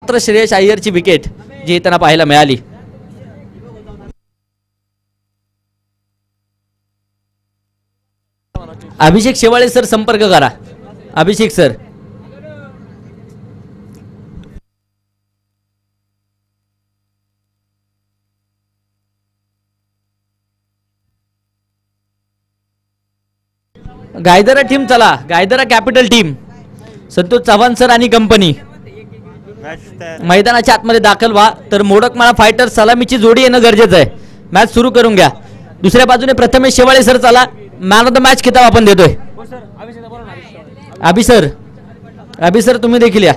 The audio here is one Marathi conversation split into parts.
मात्र श्रेयस अय्यरची विकेट जी त्यांना पाहायला मिळाली. अभिषेक शेवाळे सर संपर्क करा. अभिषेक सर. गायदरा टीम चला. गायदरा capital team Santosh Chavan sir आणि कंपनी मैदानाच्या आतमध्ये दाखल व्हा. तर मोडकमाळा फायटर सलामीची जोडी येणं गरजेचं आहे. मॅच सुरू करून घ्या. दुसऱ्या बाजूने प्रथमेश शेवाळे सर चला. मॅन ऑफ द मॅच किताब आपण देतोय. अभि सर तुम्ही देखील या.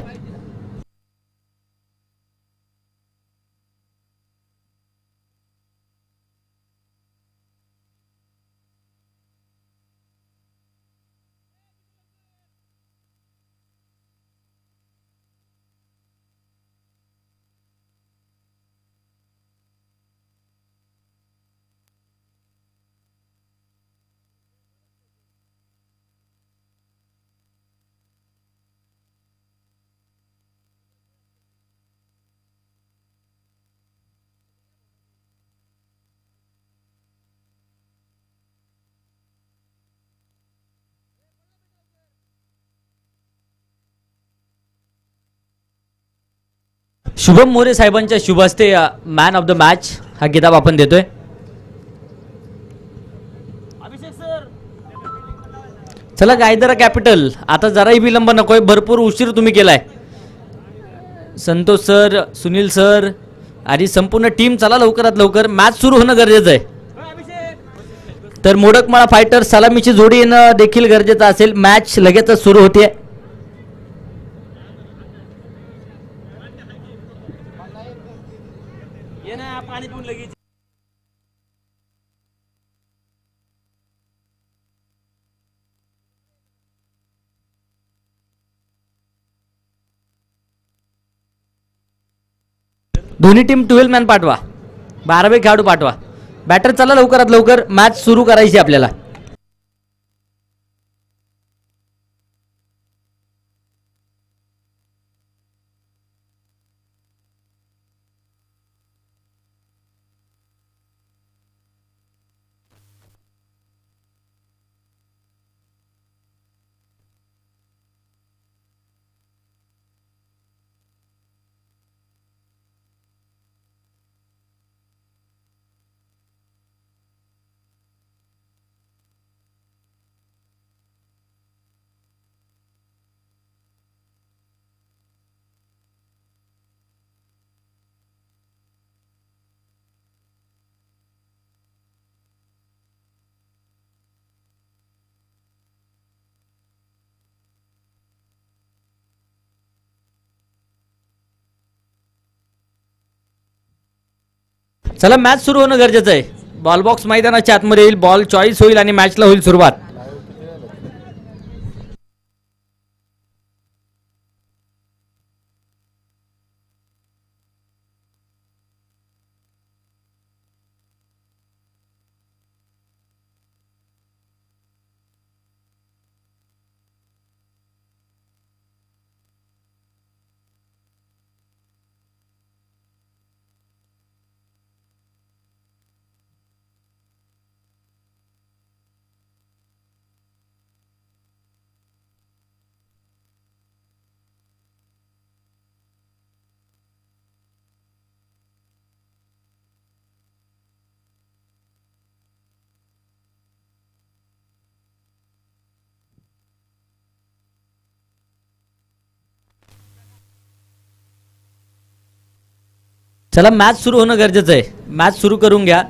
शुभम मोरे साहेबांच्या शुभ हस्ते मॅन ऑफ द मॅच हा किताब आपण देतोय. चला गायदरा कॅपिटल आता जराही विलंब नकोय. भरपूर उशीर तुम्ही केलाय. संतोष सर, सुनील सर आणि संपूर्ण टीम चला लवकरात लवकर. मॅच सुरू होणं गरजेचं आहे. तर मोडकमाळा फायटर सलामीची जोडी येणं देखील गरजेचं असेल. मॅच लगेचच सुरू होते. दोन्ही टीम 12 मॅन पाठवा. 12 खेळाडू पाठवा. बॅटर चला लवकरात लवकर. मॅच सुरू करायची आपल्याला. चला मॅच सुरू होणं गरजेचं आहे. बॉल बॉक्स मैदानाच्या आतमध्ये येईल. बॉल चॉईस होईल आणि मॅचला होईल सुरुवात. चला मॅच सुरू होणं गरजेचं आहे. मॅच सुरू करून घ्या.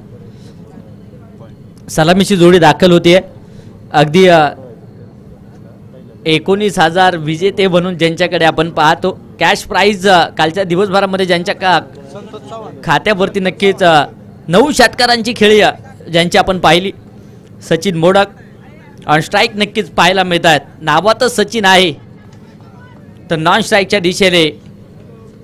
सलामीची जोडी दाखल होतीये. अगदी 19,000 विजेते म्हणून ज्यांच्याकडे आपण पाहतो. कॅश प्राइज कालच्या दिवसभरामध्ये ज्यांच्या खात्यावरती नक्कीच 9 षटकारांची खेळी ज्यांची आपण पाहिली. सचिन मोडक ऑन स्ट्राईक नक्कीच पाहायला मिळत आहेत. नावातच सचिन आहे तर नॉन स्ट्राईकच्या दिशेने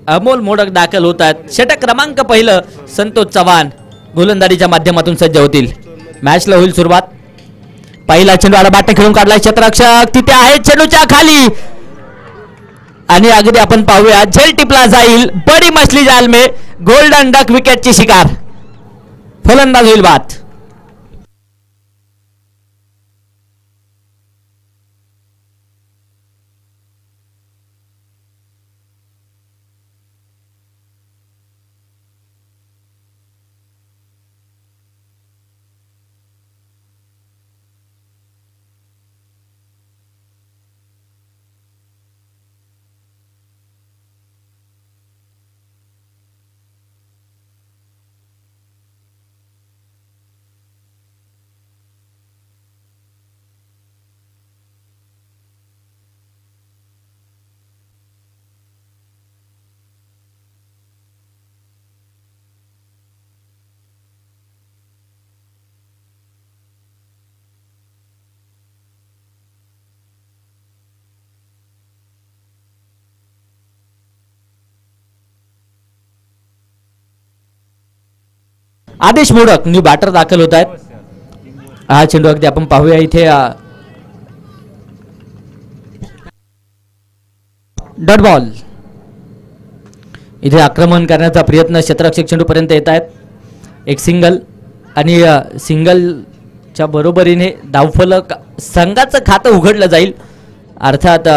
अमोल मोडक दाखल होतात. षटक क्रमांक पहिलं संतोष चव्हाण गोलंदाजीच्या माध्यमातून सज्ज होतील. मॅचला होईल सुरुवात. पहिला चेंडू आला. बॅट खेळून काढला क्षेत्ररक्षक तिथे आहे. चेंडूच्या खाली आणि अगदी आपण पाहूया झेल टिपला जाईल, बडी मछली जाल में गोल्डन डक विकेटची शिकार, फलंदाज होईल बाद. आदेश मोडक न्यू बॅटर दाखल होत आहेत. हा चेंडू अगदी आपण पाहूया इथे डॉट बॉल. इथे आक्रमण करण्याचा प्रयत्न, क्षेत्ररक्षक चेंडू पर्यंत येत आहेत. एक सिंगल आणि सिंगलच्या बरोबरीने धावफलक संघाचं खातं उघडलं जाईल. अर्थात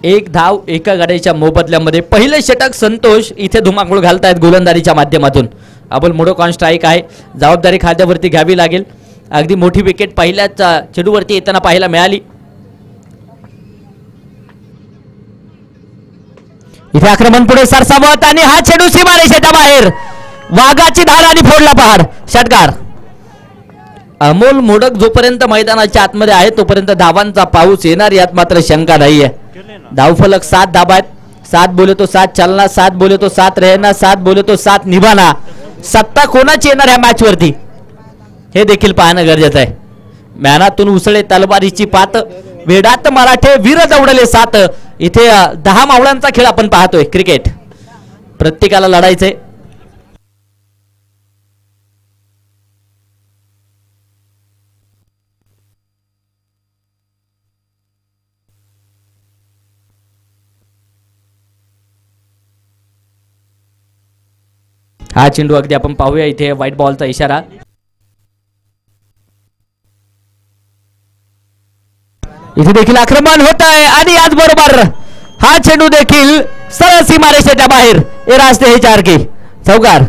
एक धाव एका गाड्याच्या मोबदल्यामध्ये. पहिले षटक संतोष इथे धुमाकूळ घालतायत गोलंदाजीच्या माध्यमातून. अबोल मोडक ऑन स्ट्राईक आहे, जबाबदारी खांद्यावरती घ्यावी लागेल. अगदी मोठी विकेट पहिल्याच चेंडूवरती येताना पाहायला मिळाली. इथे आक्रमण पुढे सरसावत आणि हा चेंडू सीमारेषेच्या बाहेर, वाघाची धार आणि फोडला पहाड, षटकार. अमोल मोडक जोपर्यंत मैदानाच्या आतमध्ये आहे तोपर्यंत धावांचा पाऊस येणार यात मात्र शंका नाहीये. धावफलक 7 धाबा आहेत. 7 बोले तो 7 चलना, 7 बोले तो 7 रहना, 7 बोले तो 7 निभाना. सत्ता कोणाची येणार या मॅच वरती हे देखील पाहणं गरजेचं आहे. मॅनातून उसळे तलवारीची पात, वेडात मराठे वीर दौडले 7. इथे 10 मावळ्यांचा खेळ आपण पाहतोय. क्रिकेट प्रत्येकाला लढायचंय. हा चेंडू अगदी आपण पाहूया इथे व्हाईट बॉलचा इशारा. इथे देखील आक्रमण होत आहे आणि याचबरोबर हा चेंडू देखील सरळ सीमारेषेच्या बाहेर. हे रास्ते हे 4 की चौकार.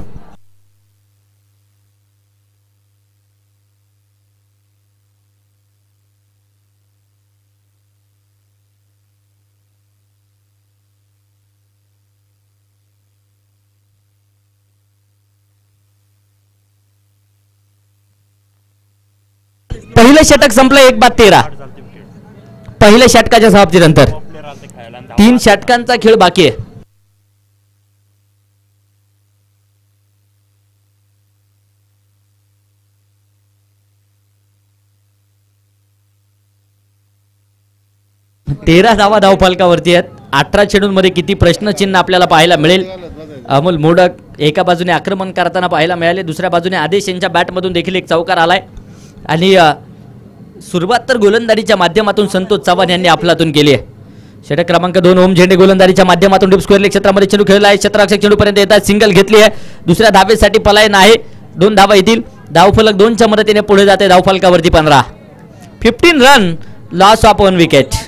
पहिले षटक संपलं 1-13. पहिल्या षटकाच्या समाप्तीनंतर 3 षटकांचा खेळ बाकी आहे. तेरा धावा धावफलकावरती आहेत. 18 चेंडूंमध्ये किती प्रश्नचिन्ह आपल्याला पाहायला मिळेल. अमोल मोडक एका बाजूने आक्रमण करताना पाहायला मिळाले, दुसऱ्या बाजूने आदेश यांच्या बॅटमधून देखील एक चौकार आलाय. आणि सुरुवात तर गोलंदाजीच्या माध्यमातून संतोष चव्हाण यांनी आपलातून केली आहे. षटक क्रमांक 2 ओम झेंडे गोलंदाजीच्या माध्यमातून डीप स्क्वेअर लेग क्षेत्रामध्ये चेंडू खेळला आहे. क्षेत्ररक्षक चेंडू पर्यंत येतात. सिंगल घेतली आहे. दुसऱ्या धावेसाठी पलायन आहे. 2 धावा येतील. धावफलक 2च्या मदतीने पुढे जाते. धावफलकावरती 15 रन, लॉस ऑफ 1 विकेट.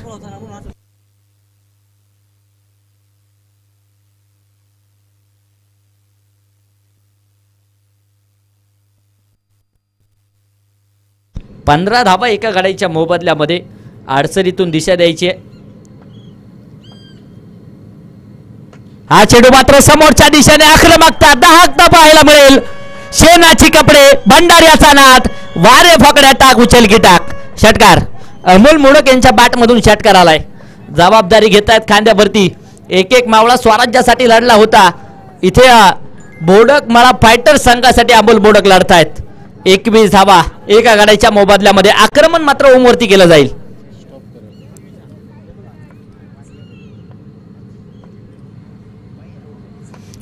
पंधरा धावा एका गाड्याच्या मोबदल्यामध्ये. अडचणीतून दिशा द्यायची. हा चेंडू मात्र समोरच्या दिशेने आक्रमकता दाहकता पाहायला मिळेल. शेणाची कपडे, भंडाऱ्याचा नाद, वारे फकड्या टाक उचल की टाक, षटकार. अमोल मोडक यांच्या बॅटमधून षटकार आलाय. जबाबदारी घेत आहेत खांद्यावरती. एक मावळा स्वराज्यासाठी लढला होता. इथे बोडक मला फायटर संघासाठी अमोल बोडक लढतायत. 21 धावा एका गाड्याच्या मोबदल्यामध्ये. आक्रमण मात्र ओमवरती केलं जाईल.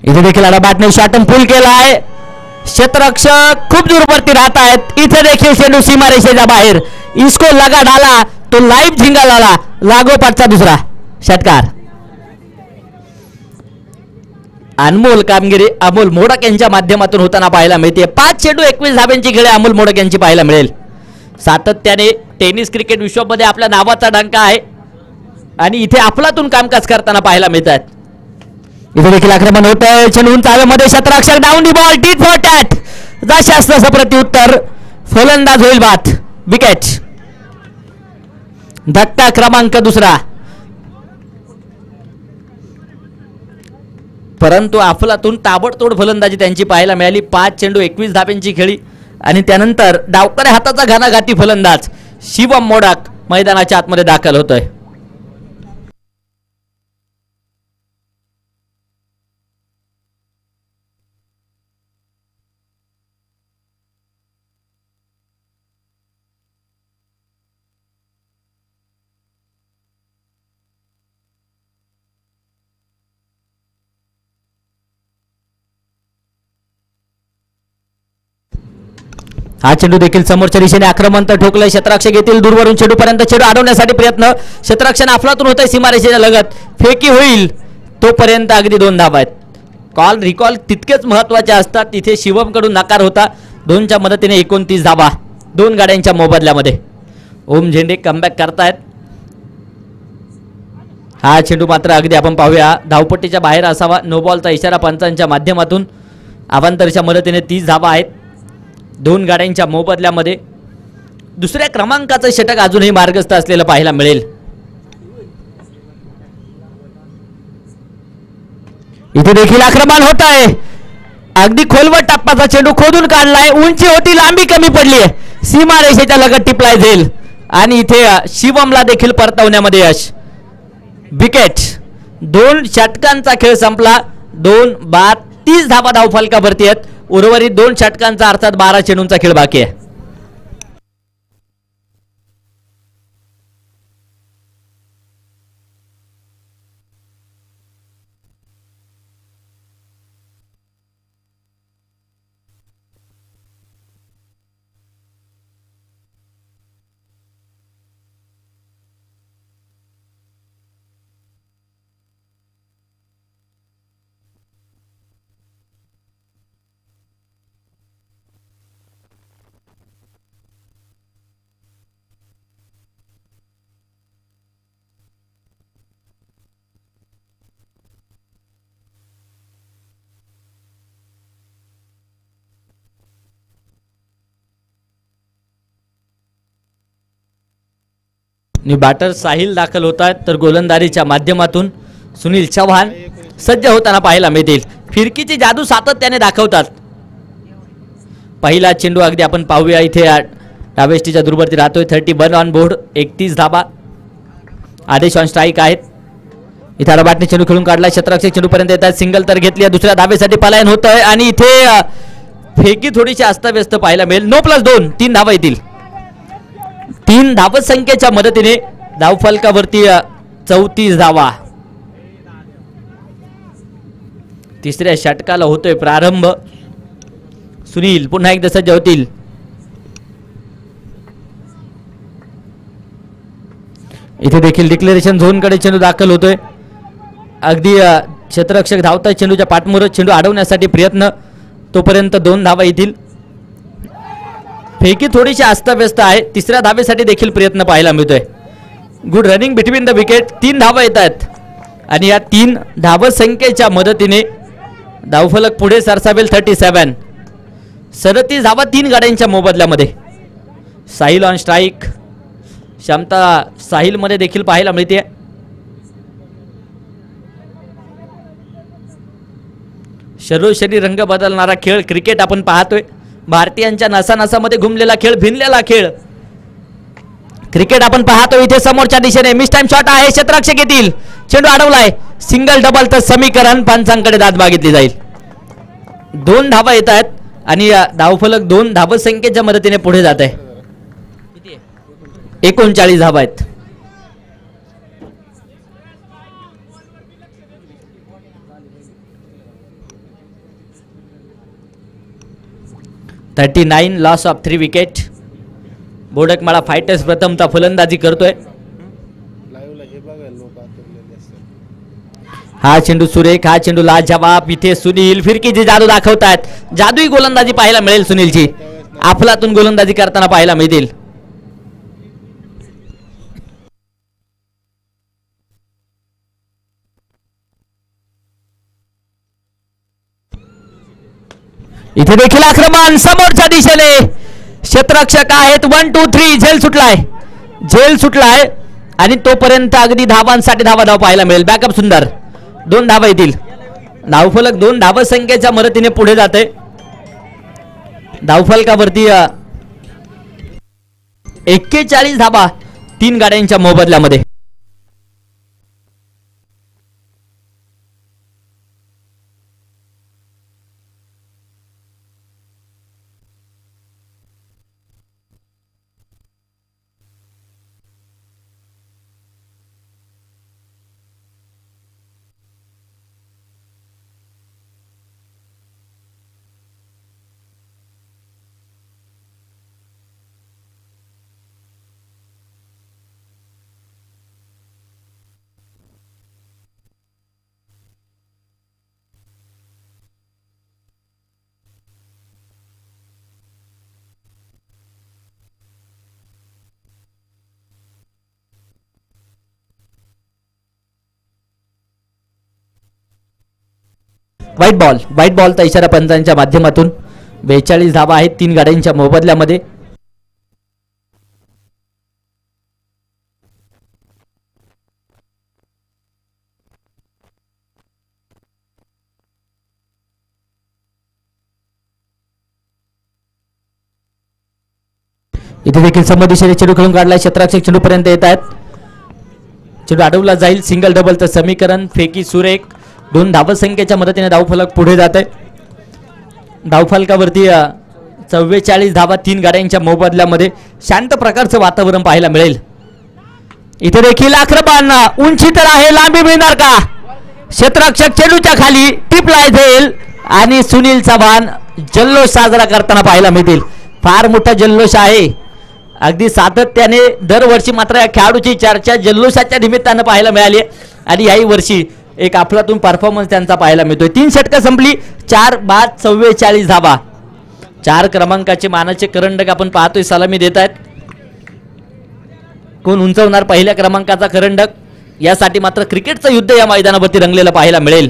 इथे देखील बॅटने शॉटन फुल केला आहे. क्षेत्ररक्षक खूप दूरवरती राहत आहेत. इथे देखील चेंडू सीमारेषेच्या बाहेर. इसको लगा डाला तो लाईव्ह झिंगा लाला, लागोपाठचा दुसरा, षटकार. अनमोल कामगिरी अमोल मोडक यांच्या माध्यमातून होताना पाहायला मिळते. 5 चेंडू 21 धाब्यांची खेळी अमोल मोडक यांची पाहायला मिळेल. सातत्याने टेनिस क्रिकेट विश्वामध्ये आपल्या नावाचा डंका आहे आणि इथे अफलातून कामकाज करताना पाहायला मिळतात. इथे देखील आक्रमण होत आहे. चेंडू उंच हवेमध्ये क्षेत्ररक्षक down the ball tit for tat. जशास तसं प्रत्युत्तर फलंदाज होईल बाद. विकेट. धक्का क्रमांक दुसरा. परंतु अफलातून ताबडतोड फलंदाजी त्यांची पाहायला मिळाली. 5 चेंडू 21 धाब्यांची खेळी आणि त्यानंतर डावकऱ्या हाताचा घानाघाती फलंदाज शिवम मोडक मैदानाच्या आतमध्ये दाखल होतोय. हा चेंडू देखील समोरच्या दिशेने आक्रमण तर ठोकलंय. क्षेत्ररक्षक येथील दूरवरून चेंडूपर्यंत चेंडू अडवण्यासाठी प्रयत्न. क्षेत्ररक्षण अफलातून होत आहे सीमारेषेच्या लगत. फेकी होईल तोपर्यंत अगदी 2 धाबा आहेत. कॉल रिकॉल तितकेच महत्वाचे असतात. तिथे शिवमकडून नकार होता. 2च्या मदतीने 29 धाबा 2 गाड्यांच्या मोबदल्यामध्ये. ओम झेंडे कमबॅक करतायत. हा चेंडू मात्र अगदी आपण पाहूया धावपट्टीच्या बाहेर असावा. नो बॉलचा इशारा पंचांच्या माध्यमातून. अवांतरच्या मदतीने 30 धाबा आहेत 2 गाड्यांच्या मोबदल्यामध्ये. दुसऱ्या क्रमांकाचं षटक अजूनही मार्गस्थ असलेलं पाहायला मिळेल. इथे देखील आक्रमण होत आहे. अगदी खोलवर टप्प्याचा चेंडू खोदून काढलाय. उंची होती, लांबी कमी पडली आहे. सीमारेषेच्या लगत टिपलाय जाईल आणि इथे शिवमला देखील परतवण्यामध्ये यश. विकेट. 2 षटकांचा खेळ संपला. 2 बाद 30 धाबा धावफलकावरती आहेत. उर्वरित 2 षटकांचा अर्थात 12 चेंडूंचा खेळ बाकी आहे. बॅटर साहिल दाखल होत आहेत तर गोलंदाजीच्या माध्यमातून सुनील चव्हाण सज्ज होताना पाहायला मिळतील. फिरकीची जादू सातत्याने दाखवतात. पहिला चेंडू अगदी आपण पाहूया. इथे डावेष्टीच्या दूरवरती राहतोय. 31 ऑन बोर्ड 31 धाबा. आदेश ऑन स्ट्राईक आहेत. इथे रबाटने चेंडू खेळून काढला. क्षेत्ररक्षक चेंडूपर्यंत येतात. सिंगल तर घेतली. दुसऱ्या धाबेसाठी पलायन होत आहे आणि इथे फेकी थोडीशी अस्ताव्यस्त पाहायला मिळेल. 9+2 3 धाबा येतील. 3 धावत संख्येच्या मदतीने धावफलकावरती 34 धावा. तिसऱ्या षटकाला होतोय प्रारंभ. सुनील पुन्हा एकदा सज्ज होतील. इथे देखील डिक्लेरेशन झोनकडे चेंडू दाखल होतोय. अगदी क्षेत्ररक्षक धावता चेंडूच्या पाठमोर चेंडू अडवण्यासाठी प्रयत्न. तोपर्यंत 2 धावा येतील. फेकी थोडीशी अस्ताव्यस्त आहे. तिसऱ्या धावेसाठी देखील प्रयत्न पाहायला मिळतोय. Good running between the wicket. 3 धावा येत आहेत आणि या 3 धाव संख्येच्या मदतीने धावफलक पुढे सरसावेल. 37 37 धावा 3 गाड्यांच्या मोबदल्यामध्ये. Sahil on strike. क्षमता साहिल मध्ये देखील पाहायला मिळते. शरीर रंग बदलणारा खेळ क्रिकेट आपण पाहतोय. भारतीयांच्या नसानसामध्ये घुमलेला खेळ, भिनलेला खेळ क्रिकेट आपण पाहतो. इथे समोरच्या दिशेने मिस टाइम शॉट आहे. क्षेत्ररक्षक येतील. चेंडू अडवलाय. सिंगल डबल तर समीकरण पंचांकडे दाद मागितली जाईल. 2 धावा येत आहेत आणि धावफलक 2 धाव संख्येच्या मदतीने पुढे जात आहे. 39 धावा आहेत. $39 लॉस ऑफ 3 विकेट. बोडकमाळा फायटर्स प्रथमता फलंदाजी करतोय. हा चेंडू सुरेख, हा चेंडू लाजवाब. इथे सुनील फिरकीची जादू दाखवतायत. जादुई गोलंदाजी पाहायला मिळेल सुनीलची, अफलातून गोलंदाजी करताना पाहायला मिळतील. इथे देखील आक्रमण समोरच्या दिशेने. क्षेत्ररक्षक आहेत 1 2 3. झेल सुटलाय आणि तोपर्यंत अगदी धावांसाठी धाव पाहायला मिळेल. बॅकअप सुंदर. 2 धावा येतील. धावफलक 2 धावसंख्येच्या मदतीने पुढे जाते. धावफलकावरती 41 धावा 3 गाड्यांच्या मोबदल्यामध्ये. व्हाईट बॉलचा इशारा पंचांच्या माध्यमातून. 42 धावा आहेत 3 गाड्यांच्या मोबदल्यामध्ये. इथे देखील समोर चेंडू खेळून काढलाय. क्षेत्ररक्षक चेंडू पर्यंत येत आहेत. चेंडू अडवला जाईल. सिंगल डबलचं समीकरण. फेकी सुरेख. 2 धावसंख्येच्या मदतीने धावफलक पुढे जात आहे. धावफलकावरती 44 धावा 3 गाड्यांच्या मोबदल्यामध्ये. शांत प्रकारचं वातावरण पाहायला मिळेल. इथे देखील आक्रमण. उंची तर आहे, लांबी मिळणार का? क्षेत्ररक्षक चेंडूच्या खाली टिपलाय जाईल आणि सुनील चव्हाण जल्लोष साजरा करताना पाहायला मिळतील. फार मोठा जल्लोष आहे. अगदी सातत्याने दरवर्षी मात्र या खेळाडूची चर्चा जल्लोषाच्या निमित्तानं पाहायला मिळाली आणि याही वर्षी एक अफलातून परफॉर्मन्स त्यांचा पाहायला मिळतोय. 3 षटकं संपली. 4 बाद 44 धावा. 4 क्रमांकाचे मानाचे करंडक आपण पाहतोय सलामी देत आहेत. कोण उंचवणार पहिल्या क्रमांकाचा करंडक, यासाठी मात्र क्रिकेटचं युद्ध या मैदानावरती रंगलेलं पाहायला मिळेल.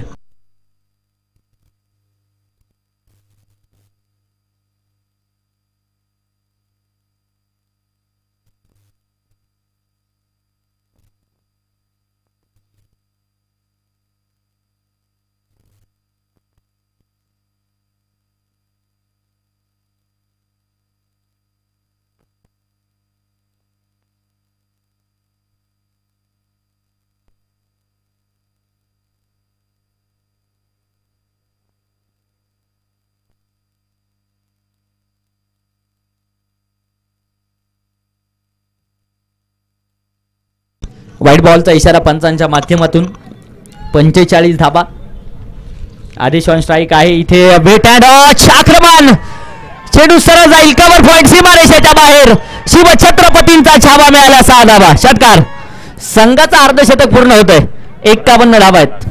व्हाईट बॉलचा इशारा पंचांच्या माध्यमातून. 45 धावा. आदेश ऑन स्ट्राईक आहे. इथे वेट अँड आक्रमण. चेंडू सरळ जाईल. कव्हर पॉइंट सीमारेषेच्या बाहेर. शिवछत्रपतींचा छावा मिळाला. 6 धावा. षटकार. संघाचा अर्धशतक पूर्ण होतंय. 51 धावा आहेत.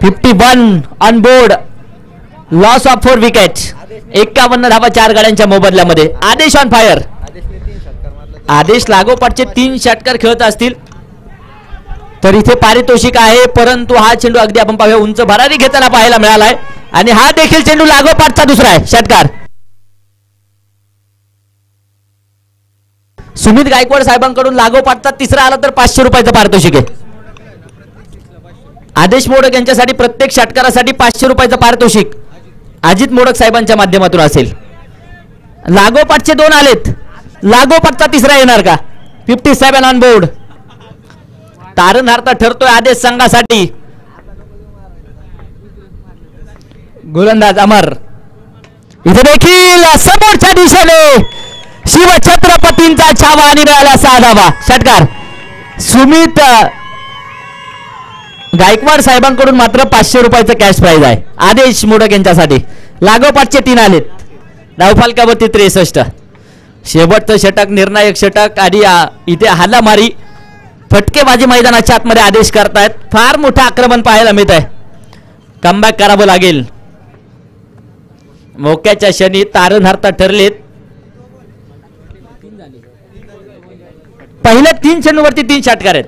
51 on board. Loss of 4 wicket. 51 धावा 4 गाड्यांच्या मोबदल्यामध्ये. आदेश ऑन फायर. आदेश लागोपाठचे 3 षटकार खेळत असतील तर इथे पारितोषिक आहे, परंतु हा चेंडू अगदी आपण पाहूया उंच भरारी घेताना पाहायला मिळालाय आणि हा देखील चेंडू लागोपाठचा दुसरा आहे षटकार. सुमित गायकवाड साहेबांकडून लागोपाठचा तिसरा आला तर 500 रुपयाचं पारितोषिक आहे. आदेश मोडक यांच्यासाठी प्रत्येक षटकारासाठी 500 रुपयाचं पारितोषिक अजित मोडक साहेबांच्या माध्यमातून असेल. लागोपाठचे 2 आलेत. लागोपाठचा तिसरा येणार का? 57 ऑन बोर्ड. तारणहार ठरतोय आदेश संघासाठी. गोलंदाज अमर. इथे देखील समोरच्या दिशेने शिवछत्रपतींचा छावा आणि मिळाला 6 धावा. षटकार. सुमित गायकवाड साहेबांकडून मात्र 500 रुपयाचं कॅश प्राइज आहे आदेश मोडक यांच्यासाठी. लागोपाठचे 3 आलेत. धावफलकावरती 63. शेवटचं षटक, निर्णायक षटक आणि इथे हालामारी फटकेबाजी मैदानाच्या आतमध्ये आदेश करतायत. फार मोठं आक्रमण पाहायला मिळत आहे. कमबॅक करावं लागेल. मोक्याच्या क्षणी तारणहारता ठरलेत. पहिल्या 3 चेंडूवरती 3 षटकार आहेत.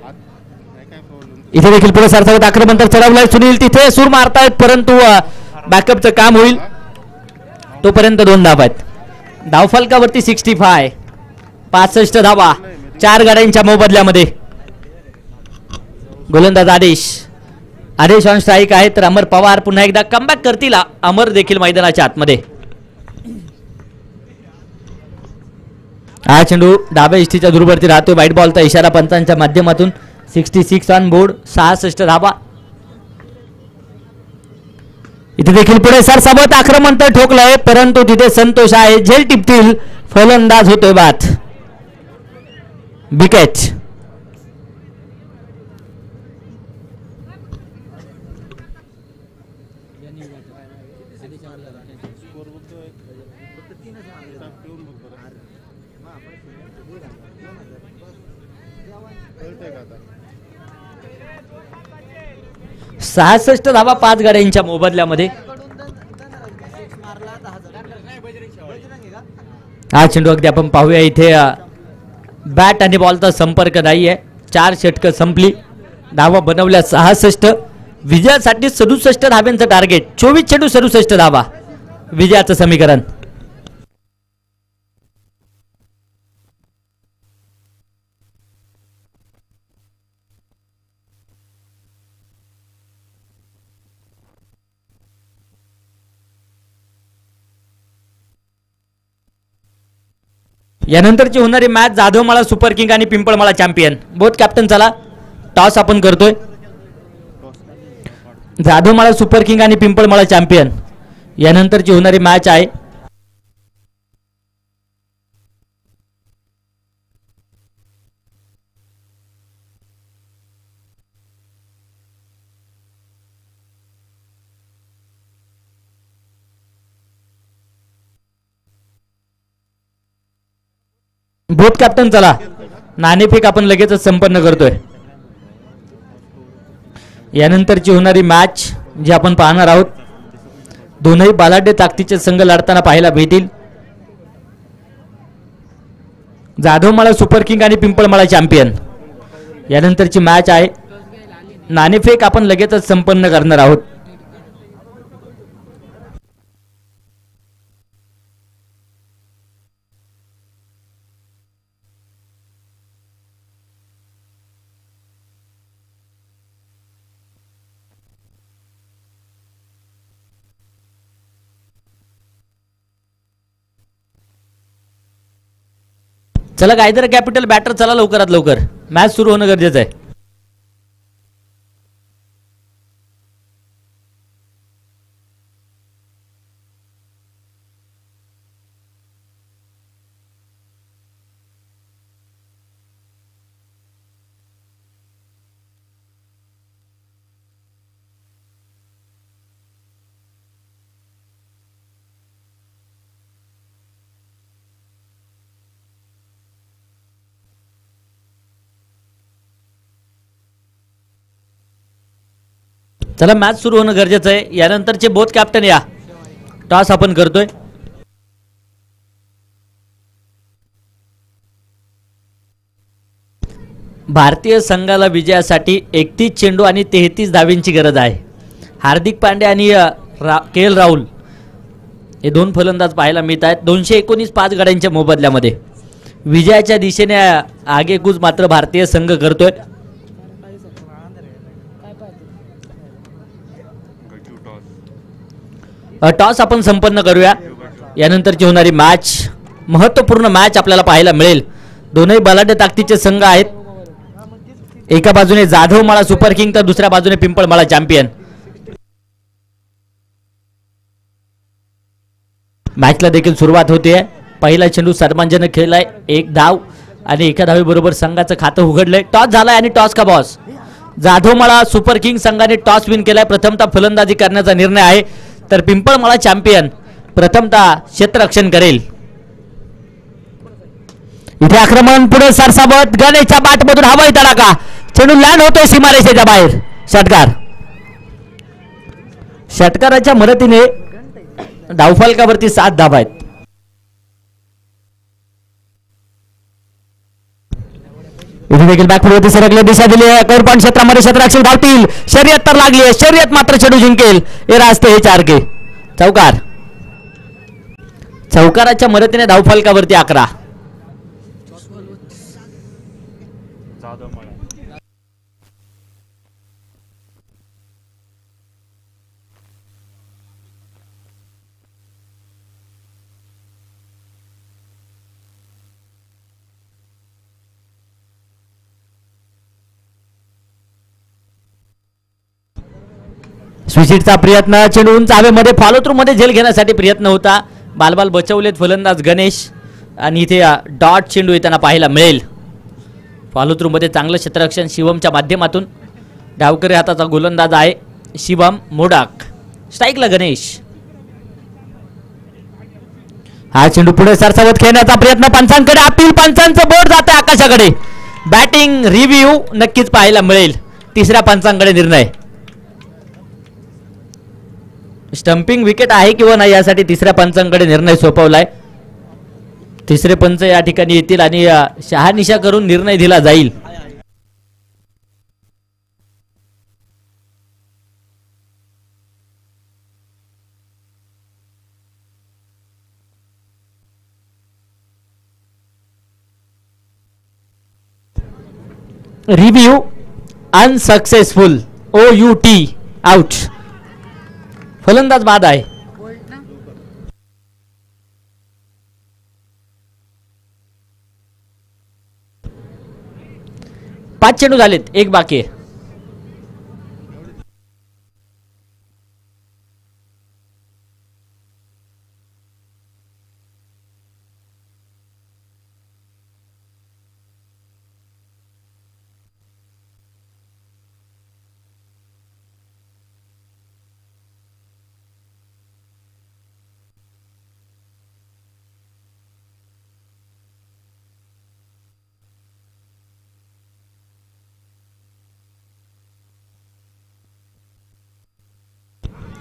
इथे देखील पुढे सरसावत आक्रमण तर चढवलंय सुनील. तिथे सूर मारतायत परंतु बॅकअपचं काम होईल तोपर्यंत 2 धावा आहेत. धावफलकावरती 65, 65 धावा 4 गाड्यांच्या मोबदल्यामध्ये. गोलंदाज आदेश ऑन स्ट्राईक आहे. तर अमर पवार पुन्हा एकदा कमबॅक करतील. अमर देखील मैदानाच्या आतमध्ये. हा चेंडू डाव्या इष्टीच्या दूरवरती राहतोय. वाईट बॉलचा इशारा पंचांच्या माध्यमातून. 66 ऑन बोर्ड, 66 धावा. इथे देखील पुढे सरसावत आक्रमण तर ठोकलंय परंतु तिथे संतोष आहे. झेल टिपतील. फलंदाज होतोय बाद. विकेट. सहासष्ट धावा 5 गाड्यांच्या मोबदल्यामध्ये. हा चेंडू अगदी आपण पाहूया. इथे बॅट आणि बॉलचा संपर्क नाहीये. 4 षटकं संपली. धावा बनवल्या 66. विजयासाठी 67 धाव्यांचं टार्गेट. 24 चेंडू 67 धावा विजयाचं समीकरण. यानंतरची होणारी मॅच जाधवमाळा सुपर किंग आणि पिंपळमाळा चॅम्पियन. बोथ कॅप्टन चला. टॉस आपण करतोय. जाधवमाळा सुपर किंग आणि पिंपळमाळा चॅम्पियन यानंतरची होणारी मॅच आहे. बोथ कॅप्टन चला. नाणेफेक आपण लगेचच संपन्न करतोय. यानंतरची होणारी मॅच जी आपण पाहणार आहोत. दोनही बलाढ्य ताकदीचे संघ लढताना पाहायला भेटतील. जाधवमाळा सुपर किंग आणि पिंपळमाळा चॅम्पियन यानंतरची मॅच आहे. नाणेफेक आपण लगेचच संपन्न करणार आहोत. चला गायदर कॅपिटल बॅटर चला लवकरात लवकर. मॅच सुरू होणं गरजेचं आहे. चला मॅच सुरू होणं गरजेचं आहे. यानंतरचे बोथ कॅप्टन या. टॉस आपण करतोय. भारतीय संघाला विजयासाठी 31 चेंडू आणि 33 धावींची गरज आहे. हार्दिक पांड्या आणि के.एल. राहुल हे 2 फलंदाज पाहायला मिळत आहेत. 219 5 गाड्यांच्या मोबदल्यामध्ये. विजयाच्या दिशेने आगेकूच मात्र भारतीय संघ करतोय. टॉस आपण संपन्न करूया. यानंतरची होणारी मॅच महत्त्वपूर्ण मॅच आपल्याला पाहायला मिळेल. दोनही बलाढ्य ताकदीचे संघ आहेत. एका बाजूने जाधवमाळा सुपर किंग तर दुसऱ्या बाजूने पिंपळमाळा चॅम्पियन. मॅचला देखील सुरुवात होते. पहिला चेंडू सन्मानजनक खेळलाय. 1 धाव आणि एका धावेबरोबर संघाचं खातं उघडलंय. टॉस झालाय आणि टॉस का बॉस. जाधवमाळा सुपर किंग संघाने टॉस विन केलाय. प्रथमतः फलंदाजी करण्याचा निर्णय आहे तर पिंपळमाळा चॅम्पियन प्रथमतः क्षेत्ररक्षण करेल. इथे आक्रमण पुढे सरसावत गणेशच्या बॅटमधून हवाई तडाखा. चेंडू लँड होतोय सीमारेषेच्या बाहेर. षटकार. षटकाराच्या मदतीने धावफलकावरती 7 धावा आहेत. इथे देखील बॅकफुटवरती सरकले, दिशा दिली आहे. कोरपॉईंट क्षेत्रामध्ये क्षेत्ररक्षक धावतील. शर्यत तर लागली आहे, शर्यत मात्र चेंडू जिंकेल. हे रास्ते हे 4 के. चौकार. चौकाराच्या मदतीने धावफलकावरती 11. स्विचिटचा प्रयत्न, चेंडू उंच हवेमध्ये फॉलो थ्रू मध्ये झेल घेण्यासाठी प्रयत्न होता. बालबाल बचवलेत फलंदाज गणेश आणि इथे डॉट चेंडू येताना पाहायला मिळेल. फॉलो थ्रू मध्ये चांगलं क्षेत्ररक्षण शिवमच्या माध्यमातून. डावकरी हाताचा गोलंदाज आहे शिवम मोडाक. स्ट्राईकला गणेश. हा चेंडू पुढे सरसावत खेळण्याचा प्रयत्न, पंचांकडे अपील, पंचांचं बोट जाते आकाशाकडे. बॅटिंग रिव्ह्यू नक्कीच पाहायला मिळेल. तिसऱ्या पंचांकडे निर्णय. स्टंपिंग विकेट आहे किंवा नाही यासाठी तिसऱ्या पंचांकडे निर्णय सोपवलाय. तिसरे पंच या ठिकाणी येतील आणि शहानिशा करून निर्णय दिला जाईल. Review unsuccessful. OUT out. फलंदाज बाद आहे. पाच चेंडू झालेत, एक बाकी आहे.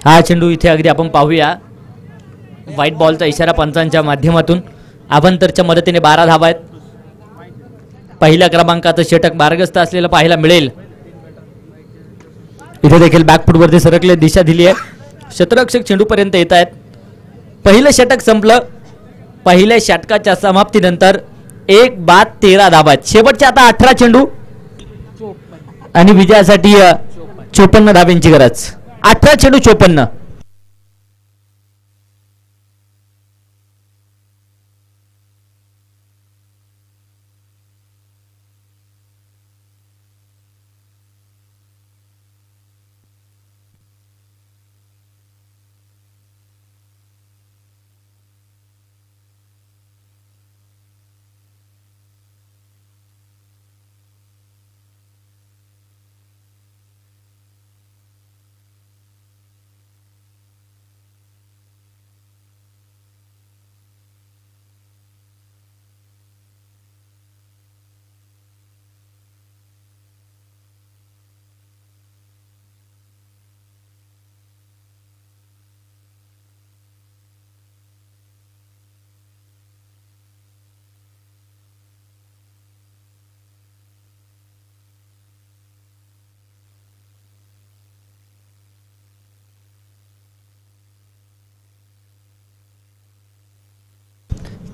हा चेंडू इथे अगदी आपण पाहूया. व्हाईट बॉलचा इशारा पंचांच्या माध्यमातून. अभंतरच्या मदतीने 12 धावा आहेत. पहिल्या क्रमांकाचं षटक मार्गस्थ असलेलं पाहायला मिळेल. इथे देखील बॅकफुटवरती सरकले, दिशा दिली आहे. क्षेत्ररक्षक चेंडूपर्यंत येत आहेत. पहिलं षटक संपलं. पहिल्या षटकाच्या समाप्तीनंतर 1 बाद 13 धावा आहेत. शेवटचे आता 18 चेंडू आणि विजयासाठी 54 धाब्यांची गरज. 18 चेंडू 54.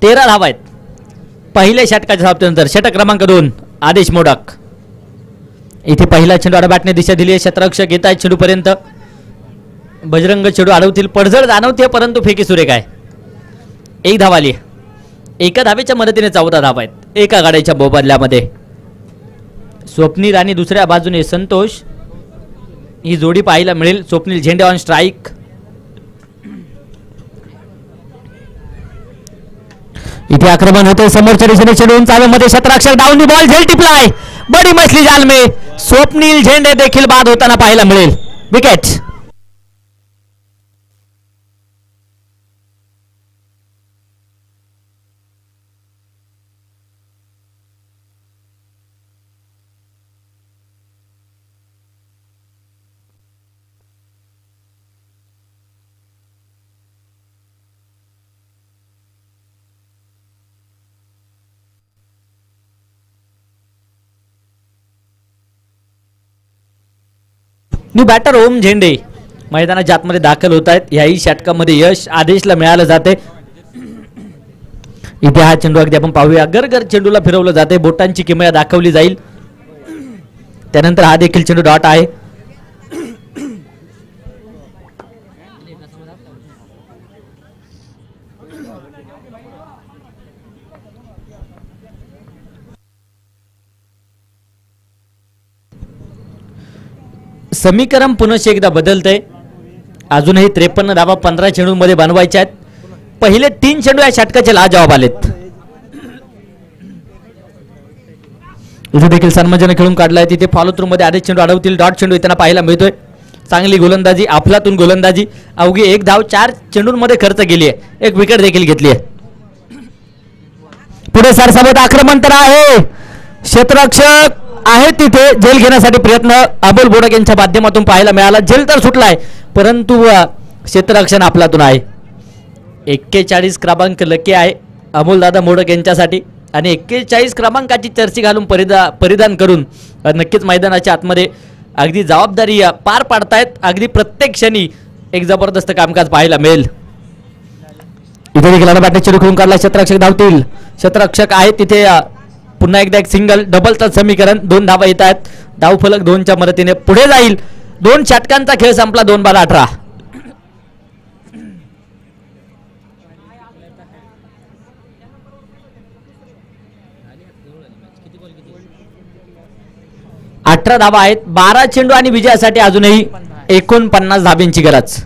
तेरा धावा आहेत पहिल्या षटकाच्या समाप्तीनंतर. षटक क्रमांक 2 आदेश मोडक. इथे पहिला चेंडू बॅटने दिशा दिली आहे. क्षेत्ररक्षक येत आहेत चेंडूपर्यंत. बजरंग चेंडू अडवतील, पडझड जाणवते परंतु फेकी सुरेख आहे. 1 धाव आली. एका धावेच्या मदतीने 14 धावा आहेत एका गाड्याच्या मोबदल्यामध्ये. स्वप्नील आणि दुसऱ्या बाजूने संतोष ही जोडी पाहायला मिळेल. स्वप्नील झेंडे ऑन स्ट्राईक. इथे आक्रमण होते समोरच्या दिशेने. चेंडू उंच हवेमध्ये, क्षेत्ररक्षक डाऊन बॉल, झेल टिपलाय. बडी मछली जाल में. स्वप्नील झेंडे देखील बाद होताना पाहायला मिळेल. विकेट. न्यू बॅटर ओम झेंडे मैदानाच्या आतमध्ये दाखल होत आहेत. याही षटकामध्ये यश आदेशला मिळालं जाते. इथे हा चेंडू अगदी आपण पाहूया, गरगर चेंडूला फिरवलं जाते, बोटांची किमया दाखवली जाईल. त्यानंतर हा देखील चेंडू डॉट आहे. समीकरण पुन्हा एकदा बदलतंय. अजूनही 53 धावा 15 चेंडूंमध्ये बनवायचे आहेत. पहिले 3 चेंडू या षटकाचे लाजवाब आलेत. इथे देखील सन्मानजनक खेळून काढलाय. तिथे फॉलो थ्रू मध्ये आधीच चेंडू अडवतील. डॉट चेंडू येताना पाहायला मिळतोय. चांगली गोलंदाजी, अफलातून गोलंदाजी. अवघी 1 धाव 4 चेंडूंमध्ये खर्च केली आहे. 1 विकेट देखील घेतली आहे. पुढे सरसावत आक्रमण तर आहे. क्षेत्ररक्षक आहे तिथे. झेल घेण्यासाठी प्रयत्न अबोल बोडक यांच्या माध्यमातून पाहायला मिळाला. झेल तर सुटलाय परंतु क्षेत्ररक्षण आपलातून आहे. 41 क्रमांक लकी आहे अमोलदादा मोडक यांच्यासाठी आणि 41 क्रमांकाची चर्ची घालून परिधान करून नक्कीच मैदानाच्या आतमध्ये अगदी जबाबदारी पार पाडतायत. अगदी प्रत्येक क्षणी एक जबरदस्त कामकाज पाहायला मिळेल. इथे देखील बॅटरी चेंडू खेळून काढला. क्षेत्ररक्षक धावतील. क्षेत्ररक्षक आहे तिथे. पुन्हा एकदा एक सिंगल डबलचं समीकरण. 2 धावा येत आहेत. धावफलक 2च्या मदतीने पुढे जाईल. 2 षटकांचा खेळ संपला. 2 बारा 18. धावा आहेत. 12 चेंडू आणि विजयासाठी अजूनही 49 धाब्यांची गरज.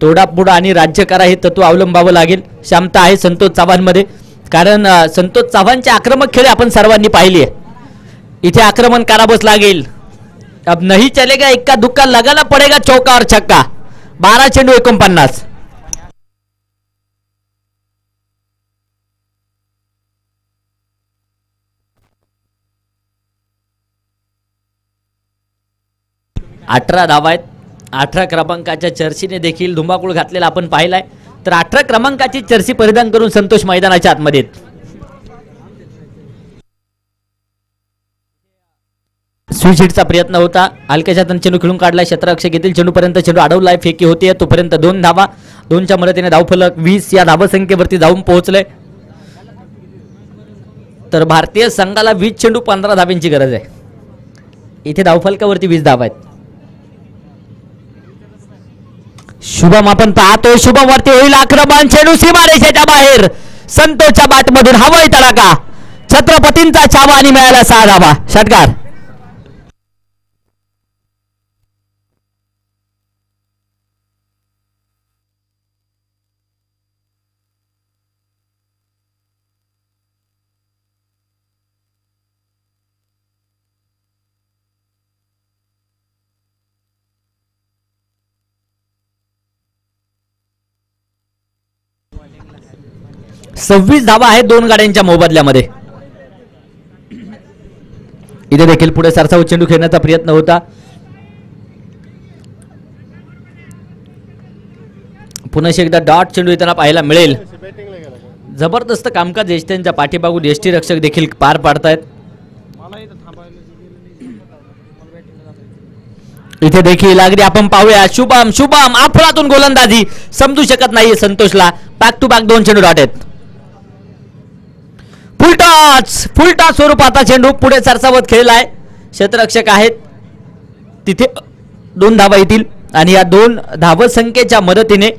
तोडापुडा आणि राज्य करा हे तत्व अवलंबावं लागेल. क्षमता आहे संतोष चव्हाण मध्ये, कारण संतोष चव्हाणचे आक्रमक खेळ आपण सर्वांनी पाहिली आहे. इथे आक्रमण करावंच लागेल. अब नहीं चलेगा, इक्का दुक्का लगाना पडेगा, चौका और छक्का. 12 चेंडू 49. धावा आहेत. 18 क्रमांकाच्या चर्चीने देखील धुमाकूळ घातलेला आपण पाहिलाय. तर 18 क्रमांकाची चर्ची परिधान करून संतोष मैदानाच्या आतमध्ये. स्वीट प्रयत्न होता. हलक्याच्या चेंडू खेळून काढलाय. क्षेत्ररक्षक येथील चेंडूपर्यंत चेंडू अडवलाय. फेकी होते तोपर्यंत 2 धावा. 2च्या मदतीने धावफलक 20 या धावसंख्येवरती जाऊन पोहोचले. तर भारतीय संघाला 20 चेंडू 15 धाब्यांची गरज आहे. इथे धावफलकावरती 20 धावा आहेत. शुभम आपण पाहतोय. शुभम वरती होईल आक्रमण. चेंडू सीमारेषेच्या बाहेर. संतोषच्या बॅटमधून हवाई तडाखा. छत्रपतींचा छावा आणि मिळाला 6 धावा. षटकार. सव्वीस धावा आहेत 2 गाड्यांच्या मोबदल्यामध्ये. इथे देखील पुढे सरसावत चेंडू खेळण्याचा प्रयत्न होता. पुन्हा एकदा डॉट चेंडू येताना पाहायला मिळेल. जबरदस्त कामकाज यष्टींच्या पाठीमागून यष्टी रक्षक देखील पार पाडतायत. इथे देखील अगदी आपण पाहूया. शुभम शुभम अफलातून गोलंदाजी. समजू शकत नाहीये संतोषला. बॅक टू बॅक 2 चेंडू डॉट आहेत. फुल टॉस स्वरूपाचा चेंडू पुढे सरसावत खेळलाय. क्षेत्ररक्षक आहेत तिथे. 2 धावा येतील आणि या 2 धावसंख्येच्या मदतीने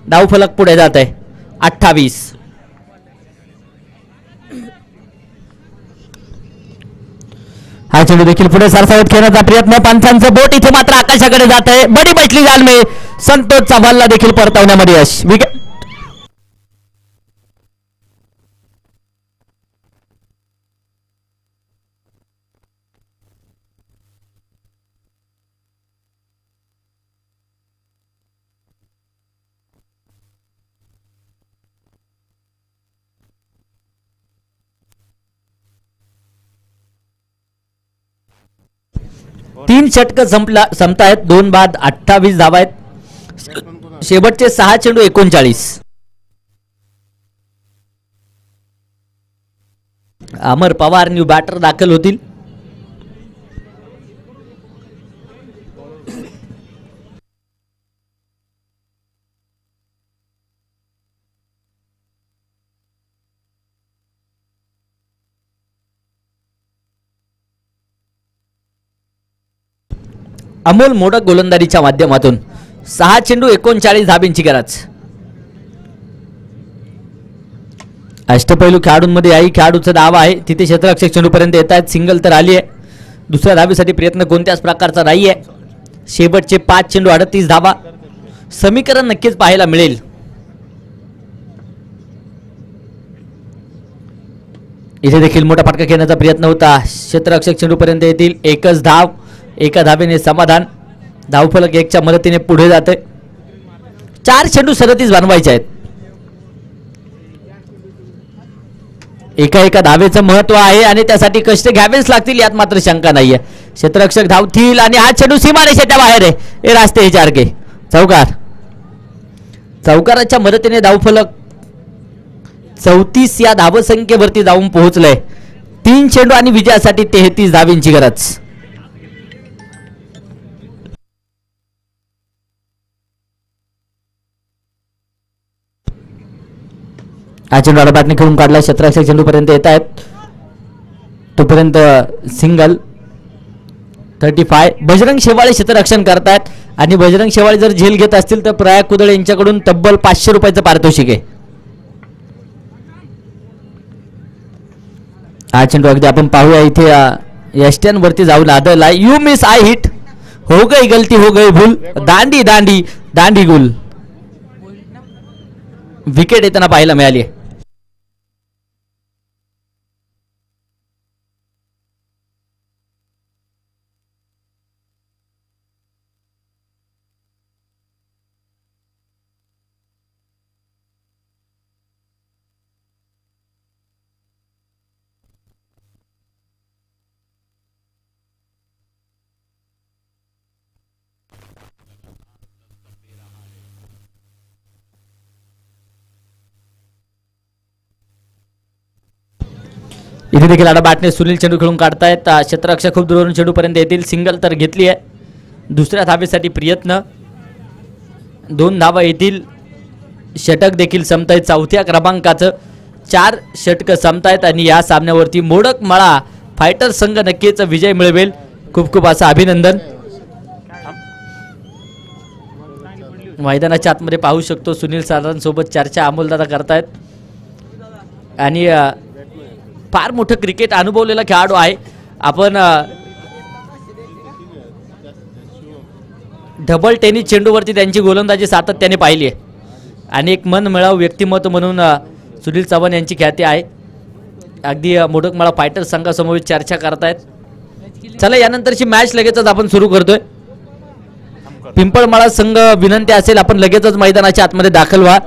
धावफलक पुढे जात आहे. 28. हा चेंडू देखील पुढे सरसावत खेळण्याचा प्रयत्न. पंचांचं बोट इथे मात्र आकाशाकडे जात आहे. बडी बैठली जाल में संतोष चव्हाणला देखील परतवण्यामध्ये यश. विकेट. तीन षटक संपतायत. 2 बाद 28 धावा आहेत. शेवटचे 6 चेंडू 39. अमर पवार न्यू बॅटर दाखल होतील. अमोल मोडक गोलंदाजीच्या माध्यमातून 6 चेंडू 39 धाब्यांची गरज. अष्टपैलू खेळाडूंमध्ये याही खेळाडूचा धावा आहे. तिथे क्षेत्ररक्षक चेंडूपर्यंत येत आहेत. सिंगल तर आली आहे. दुसऱ्या धावेसाठी प्रयत्न कोणत्याच प्रकारचा नाही आहे. शेवटचे 5 चेंडू 38 धावा. समीकरण नक्कीच पाहायला मिळेल. इथे देखील मोठा फटका खेळण्याचा प्रयत्न होता. क्षेत्ररक्षक चेंडूपर्यंत येतील. एकच धाव, एका धावेने समाधान. धावफलक 1 च्या मदतीने पुढे जाते. 4 चेंडू 37 बनवायचे आहेत. एका धावेचं महत्व आहे आणि त्यासाठी कष्ट घ्यावेच लागतील यात मात्र शंका नाहीये. क्षेत्ररक्षक धावतील आणि हा चेंडू सीमारेषेच्या बाहेर आहे. हे रास्ते हे चारके चौकार. चौकाराच्या मदतीने धावफलक 34 या धावसंख्येवरती जाऊन पोहोचलंय. 3 चेंडू आणि विजयासाठी 33 धावेंची गरज. हा चेंडू बॅटने खेळून काढला. क्षेत्ररक्षक चेंडूपर्यंत येत आहेत. तोपर्यंत सिंगल 35. बजरंग शेवाळे क्षेत्ररक्षण करतायत आणि बजरंग शेवाळे जर झेल घेत असतील तर प्रयाग कुदळे यांच्याकडून तब्बल 500 रुपयाचं पारितोषिक आहे. हा चेंडू अगदी आपण पाहूया इथे यष्ट्यांवरती जाऊन आदळला. यू मिस आय हिट, हो गई गलती हो गई भूल, दांडी दांडी दांडी गुल. विकेट येताना पाहायला मिळाली. इथे देखील आडा बॅटने सुनील चेंडू खेळून काढतायत. क्षेत्ररक्षक खूप दूरवरून चेंडूपर्यंत येतील. सिंगल तर घेतली आहे. दुसऱ्या धावेसाठी प्रयत्न. 2 धावा येतील. षटक देखील संपतायत. 4थ्या क्रमांकाचं 4 षटकं संपतायत आणि या सामन्यावरती मोडक मळा फायटर संघ नक्कीच विजय मिळवेल. खूप खूप असं अभिनंदन. मैदानाच्या आतमध्ये पाहू शकतो सुनील सरांसोबत चर्चा अमोलदादा करतायत आणि फार मोठं क्रिकेट अनुभवलेला खेळाडू आहे. आपण डबल टेनिस चेंडूवरती त्यांची गोलंदाजी सातत्याने पाहिली आहे आणि एक मन मिळावू व्यक्तिमत्व म्हणून सुनील चव्हाण यांची ख्याती आहे. अगदी मोडकमाळा फायटर संघासमोर चर्चा करतायत. चला यानंतरची मॅच लगेचच आपण सुरू करतोय. पिंपळमाळा संघ विनंती असेल आपण लगेचच मैदानाच्या आतमध्ये दाखल व्हा.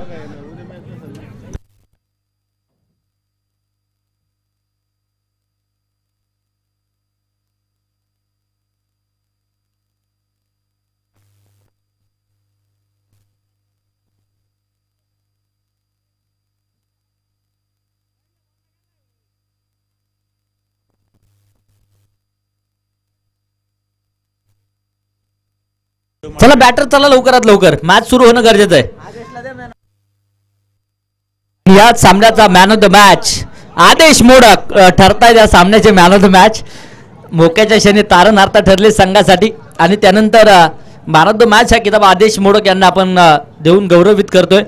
चला बॅटर चला लवकरात लवकर, मॅच सुरू होणं गरजेचं आहे. या सामन्याचा मॅन ऑफ द मॅच आदेश मोडक ठरतायत. या सामन्याचे मॅन ऑफ द मॅच मोक्याच्या क्षणी तारणहारता ठरले संघासाठी आणि त्यानंतर मॅन ऑफ द मॅच हा किताब आदेश मोडक यांना आपण देऊन गौरवित करतोय.